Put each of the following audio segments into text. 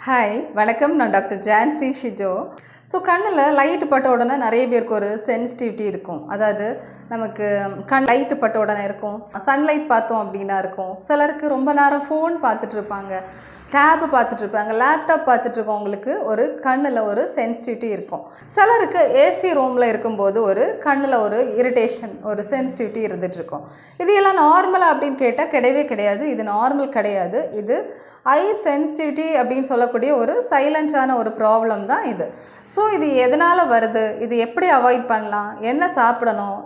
Hi வணக்கம். நான் doctor Jhansi Shijo. So கண்ணில் லைட்டு பட்ட உடனே நிறைய பேருக்கு ஒரு சென்சிட்டிவிட்டி இருக்கும். அதாவது நமக்கு லைட்டு பட்ட உடனே இருக்கும், சன்லைட் பார்த்தோம் அப்படின்னா இருக்கும். சிலருக்கு ரொம்ப நேரம் ஃபோன் பார்த்துட்டு இருப்பாங்க, டேப் பார்த்துட்டு இருப்பாங்க, லேப்டாப் பார்த்துட்டு இருக்கவங்களுக்கு ஒரு கண்ணில் ஒரு சென்சிட்டிவிட்டி இருக்கும். சிலருக்கு ஏசி ரூமில் இருக்கும்போது ஒரு கண்ணில் ஒரு இரிட்டேஷன், ஒரு சென்சிட்டிவிட்டி இருந்துகிட்டு இருக்கும். இது எல்லாம் நார்மலாக அப்படின்னு கேட்டால் கிடையவே கிடையாது. இது நார்மல் கிடையாது. இது ஐ சென்சிட்டிவிட்டி அப்படின்னு சொல்லக்கூடிய ஒரு சைலண்டான ஒரு ப்ராப்ளம் தான் இது. ஸோ இது எதனால் வருது, இது எப்படி அவாய்ட் பண்ணலாம், என்ன சாப்பிடணும்,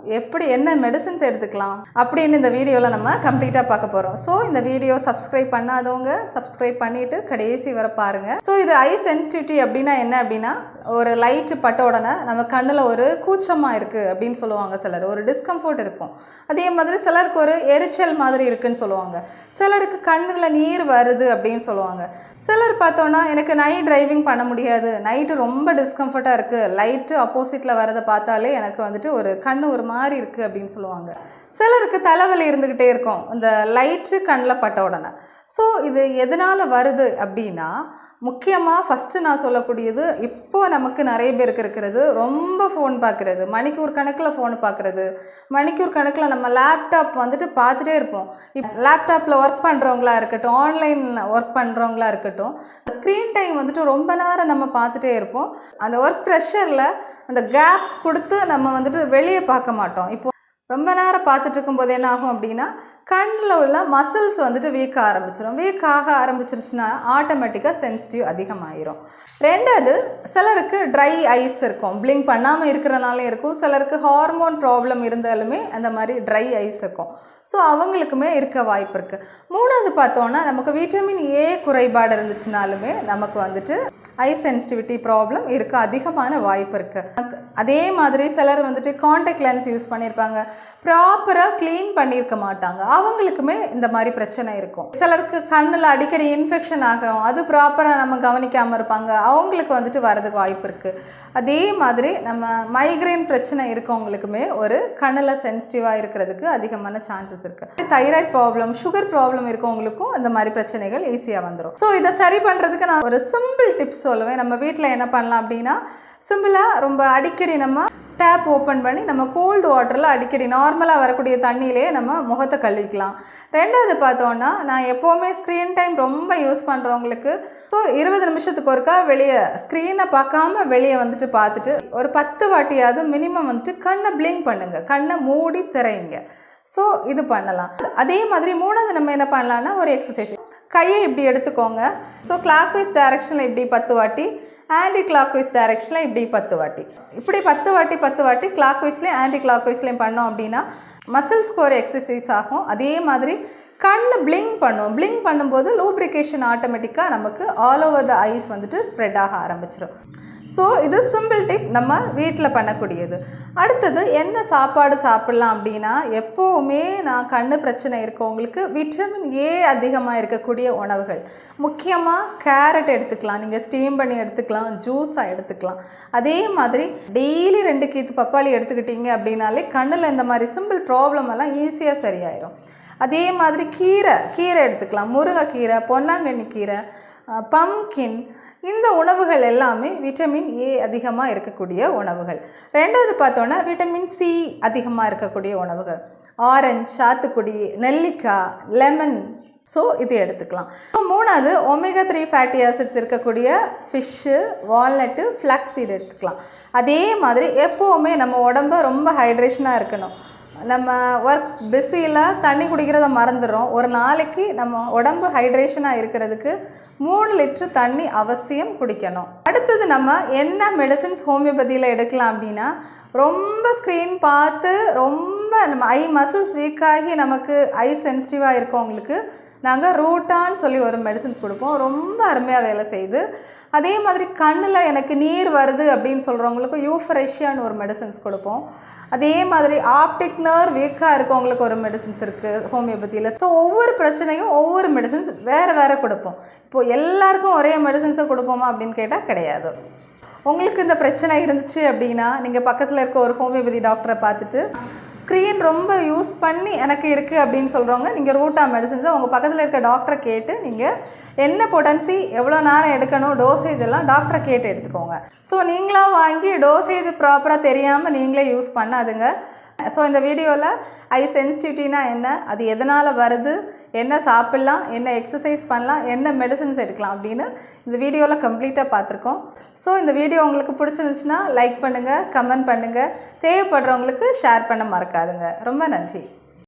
என்ன மெடிசன்ஸ் எடுத்துக்கலாம் அப்படின்னு இந்த வீடியோவில் நம்ம கம்ப்ளீட்டாக பார்க்க போகிறோம். ஸோ இந்த வீடியோ சப்ஸ்கிரைப் பண்ணாதவங்க சப்ஸ்கிரைப் பண்ணிவிட்டு கடைசி வர பாருங்கள். ஸோ இது ஐ சென்சிட்டிவிட்டி அப்படின்னா என்ன அப்படின்னா, ஒரு லைட்டு பட்ட உடனே நம்ம கண்ணில் ஒரு கூச்சமாக இருக்குது அப்படின்னு சொல்லுவாங்க. சிலர் ஒரு டிஸ்கம்ஃபர்ட் இருக்கும். அதே மாதிரி சிலருக்கு ஒரு எரிச்சல் மாதிரி இருக்குதுன்னு சொல்லுவாங்க. சிலருக்கு கண்ணில் நீர் வருது அப்படின்னு சொல்லுவாங்க. சிலர் பார்த்தோன்னா எனக்கு நைட் டிரைவிங் பண்ண முடியாது, நைட்டு ரொம்ப டிஸ்கம்ஃபர்ட்டாக இருக்குது, லைட்டு ஆப்போசிட்டில் வரதை பார்த்தாலே எனக்கு வந்துட்டு ஒரு கண் ஒரு மாதிரி இருக்குது அப்படின்னு சொல்லுவாங்க. சிலருக்கு தலைவலி இருந்துக்கிட்டே இருக்கும் இந்த லைட்டு கண்ணில் பட்ட உடனே. ஸோ இது எதனால் வருது அப்படின்னா, முக்கியமாக ஃபஸ்ட்டு நான் சொல்லக்கூடியது, இப்போது நமக்கு நிறைய பேருக்கு இருக்கிறது ரொம்ப ஃபோன் பார்க்குறது, மணிக்கூர் கணக்கில் ஃபோன் பார்க்குறது, மணிக்கூர் கணக்கில் நம்ம லேப்டாப் வந்துட்டு பார்த்துட்டே இருப்போம். லேப்டாப்பில் ஒர்க் பண்ணுறவங்களா இருக்கட்டும், ஆன்லைனில் ஒர்க் பண்ணுறவங்களா இருக்கட்டும், ஸ்க்ரீன் டைம் வந்துட்டு ரொம்ப நேரம் நம்ம பார்த்துட்டே இருப்போம். அந்த ஒர்க் ப்ரெஷரில் அந்த கேப் கொடுத்து நம்ம வந்துட்டு வெளியே பார்க்க மாட்டோம். இப்போது ரொம்ப நேரம் பார்த்துட்டு இருக்கும்போது என்ன ஆகும் அப்படின்னா, கண்ணில் உள்ள மசில்ஸ் வந்துட்டு வீக் ஆரம்பிச்சிடும். வீக் ஆக ஆரம்பிச்சிருச்சுன்னா ஆட்டோமேட்டிக்காக சென்சிட்டிவ் அதிகமாகிடும். ரெண்டாவது, சிலருக்கு ட்ரை ஐஸ் இருக்கும், பிளிங்க் பண்ணாமல் இருக்கிறனாலே இருக்கும். சிலருக்கு ஹார்மோன் ப்ராப்ளம் இருந்தாலுமே அந்த மாதிரி ட்ரை ஐஸ் இருக்கும். ஸோ அவங்களுக்குமே இருக்க வாய்ப்பு இருக்குது. மூணாவது பார்த்தோன்னா, நமக்கு விட்டமின் ஏ குறைபாடு இருந்துச்சுனாலுமே நமக்கு வந்துட்டு ஐ சென்சிட்டிவிட்டி ப்ராப்ளம் இருக்க அதிகமான வாய்ப்பு இருக்குது. அதே மாதிரி சிலர் வந்துட்டு காண்டாக்ட் லென்ஸ் யூஸ் பண்ணியிருப்பாங்க, ப்ராப்பராக க்ளீன் பண்ணியிருக்க மாட்டாங்க, அவங்களுக்குமே இந்த மாதிரி பிரச்சனை இருக்கும். சிலருக்கு கண்ணில் அடிக்கடி இன்ஃபெக்ஷன் ஆகும், அது ப்ராப்பராக நம்ம கவனிக்காமல் இருப்பாங்க, அவங்களுக்கு வந்துட்டு வரதுக்கு வாய்ப்பு இருக்குது. அதே மாதிரி நம்ம மைக்ரைன் பிரச்சனை இருக்கவங்களுக்குமே ஒரு கண்ணில் சென்சிட்டிவாக இருக்கிறதுக்கு அதிகமான சான்சஸ் இருக்குது. தைராய்டு ப்ராப்ளம், சுகர் ப்ராப்ளம் இருக்கவங்களுக்கும் இந்த மாதிரி பிரச்சனைகள் ஈஸியாக வந்துடும். ஸோ இதை சரி பண்ணுறதுக்கு நான் ஒரு சிம்பிள் டிப்ஸ் சொல்லுவேன். நம்ம வீட்டில் என்ன பண்ணலாம் அப்படின்னா, சிம்பிளாக ரொம்ப அடிக்கடி நம்ம டேப் ஓப்பன் பண்ணி நம்ம கோல்டு வாட்டரில் அடிக்கடி நார்மலாக வரக்கூடிய தண்ணியிலே நம்ம முகத்தை கழுவிக்கலாம். ரெண்டாவது பார்த்தோன்னா, நான் எப்போவுமே ஸ்க்ரீன் டைம் ரொம்ப யூஸ் பண்ணுறவங்களுக்கு ஸோ 20 நிமிஷத்துக்கு ஒருக்கா வெளியே ஸ்க்ரீனை பார்க்காம வெளியே வந்துட்டு பார்த்துட்டு ஒரு 10 வாட்டியாவது மினிமம் வந்துட்டு கண்ணை பிளிங்க் பண்ணுங்கள், கண்ணை மூடி திரையுங்க. ஸோ இது பண்ணலாம். அதே மாதிரி மூணாவது நம்ம என்ன பண்ணலான்னா, ஒரு எக்ஸசைஸ், கையை இப்படி எடுத்துக்கோங்க. ஸோ கிளாக் வைஸ் டைரக்ஷனில் இப்படி 10 வாட்டி, ஆன்டி கிளாக் வைஸ் டைரக்ஷனில் இப்படி 10 வாட்டி, இப்படி 10 வாட்டி கிளாக் வைஸ்லேயும் ஆன்டி கிளாக் வைஸ்லேயும் பண்ணோம் அப்படின்னா மசில்ஸ்க்கு ஒரு எக்ஸசைஸ் ஆகும். அதே மாதிரி கண்ணில் பிளிங்க் பண்ணும். பிளிங்க் பண்ணும்போது லூப்ரிகேஷன் ஆட்டோமேட்டிக்காக நமக்கு ஆல் ஓவர் த ஐஸ் வந்துட்டு ஸ்ப்ரெட் ஆக ஆரம்பிச்சிடும். ஸோ இது சிம்பிள் டிப், நம்ம வீட்டில் பண்ணக்கூடியது. அடுத்தது என்ன சாப்பாடு சாப்பிட்லாம் அப்படின்னா, எப்போவுமே நான் கண்ணு பிரச்சனை இருக்கவங்களுக்கு விட்டமின் ஏ அதிகமாக இருக்கக்கூடிய உணவுகள், முக்கியமாக கேரட் எடுத்துக்கலாம், நீங்கள் ஸ்டீம் பண்ணி எடுத்துக்கலாம், ஜூஸாக எடுத்துக்கலாம். அதே மாதிரி டெய்லி 2 கீத்து பப்பாளி எடுத்துக்கிட்டீங்க அப்படின்னாலே கண்ணில் இந்த மாதிரி சிம்பிள் ப்ராப்ளம் எல்லாம் ஈஸியாக சரியாயிடும். அதே மாதிரி கீரை எடுத்துக்கலாம், முருங்கைக்கீரை, பொன்னாங்கண்ணி கீரை, பம்கின், இந்த உணவுகள் எல்லாமே விட்டமின் ஏ அதிகமாக இருக்கக்கூடிய உணவுகள். ரெண்டாவது பார்த்தோன்னா, விட்டமின் சி அதிகமாக இருக்கக்கூடிய உணவுகள், ஆரஞ்சு, சாத்துக்குடி, நெல்லிக்காய், லெமன். ஸோ இது எடுத்துக்கலாம். மூணாவது, ஒமேகா 3 ஃபேட்டி ஆசிட்ஸ் இருக்கக்கூடிய ஃபிஷ்ஷு, வால்நட்டு, ஃப்ளாக்ஸீட் எடுத்துக்கலாம். அதே மாதிரி எப்போவுமே நம்ம உடம்பு ரொம்ப ஹைட்ரேஷனாக இருக்கணும். நம்ம ஒர்க் பிஸியில் தண்ணி குடிக்கிறத மறந்துடுறோம். ஒரு நாளைக்கு நம்ம உடம்பு ஹைட்ரேஷனாக இருக்கிறதுக்கு 3 லிட்டர் தண்ணி அவசியம் குடிக்கணும். அடுத்தது, நம்ம என்ன மெடிசின்ஸ் ஹோமியோபதியில் எடுக்கலாம் அப்படின்னா, ரொம்ப ஸ்க்ரீன் பார்த்து ரொம்ப நம்ம ஐ மசில்ஸ் வீக்காகி நமக்கு ஐ சென்சிட்டிவாக இருக்கவங்களுக்கு நாங்கள் ரூட்டான்னு சொல்லி ஒரு மெடிசின்ஸ் கொடுப்போம், ரொம்ப அருமையாக வேலை செய்யுது. அதே மாதிரி கண்ணில் எனக்கு நீர் வருது அப்படின்னு சொல்கிறவங்களுக்கு யூஃப்ரெஷியான்னு ஒரு மெடிசின்ஸ் கொடுப்போம். அதே மாதிரி ஆப்டிக் நர்வ் வீக்காக இருக்கவங்களுக்கு ஒரு மெடிசின்ஸ் இருக்குது ஹோமியோபதியில். ஸோ ஒவ்வொரு பிரச்சனையும் ஒவ்வொரு மெடிசின்ஸ் வேறு கொடுப்போம். இப்போது எல்லாருக்கும் ஒரே மெடிசின்ஸை கொடுப்போமா அப்படின்னு கேட்டால் கிடையாது. உங்களுக்கு இந்த பிரச்சனை இருந்துச்சு அப்படின்னா, நீங்கள் பக்கத்தில் இருக்க ஒரு ஹோமியோபதி டாக்டரை பார்த்துட்டு ஸ்க்ரீன் ரொம்ப யூஸ் பண்ணி எனக்கு இருக்குது அப்படின்னு சொல்கிறவங்க நீங்கள் ரூட்டா மெடிசன்ஸை உங்கள் பக்கத்தில் இருக்க டாக்டரை கேட்டு நீங்கள் என்ன பொட்டன்சி எவ்வளோ நேரம் எடுக்கணும் டோசேஜ் எல்லாம் டாக்டரை கேட்டு எடுத்துக்கோங்க. ஸோ நீங்களாக வாங்கி டோசேஜ் ப்ராப்பராக தெரியாமல் நீங்களே யூஸ் பண்ணாதுங்க. ஸோ இந்த வீடியோவில் ஐ சென்சிட்டிவிட்டினா என்ன, அது எதனால் வருது, என்ன சாப்பிட்லாம், என்ன எக்ஸசைஸ் பண்ணலாம், என்ன மெடிசன்ஸ் எடுக்கலாம் அப்படின்னு இந்த வீடியோவில் கம்ப்ளீட்டாக பார்த்துருக்கோம். ஸோ இந்த வீடியோ உங்களுக்கு பிடிச்சிருந்துச்சுன்னா லைக் பண்ணுங்கள், கமெண்ட் பண்ணுங்கள், தேவைப்படுறவங்களுக்கு ஷேர் பண்ண மறக்காதுங்க. ரொம்ப நன்றி.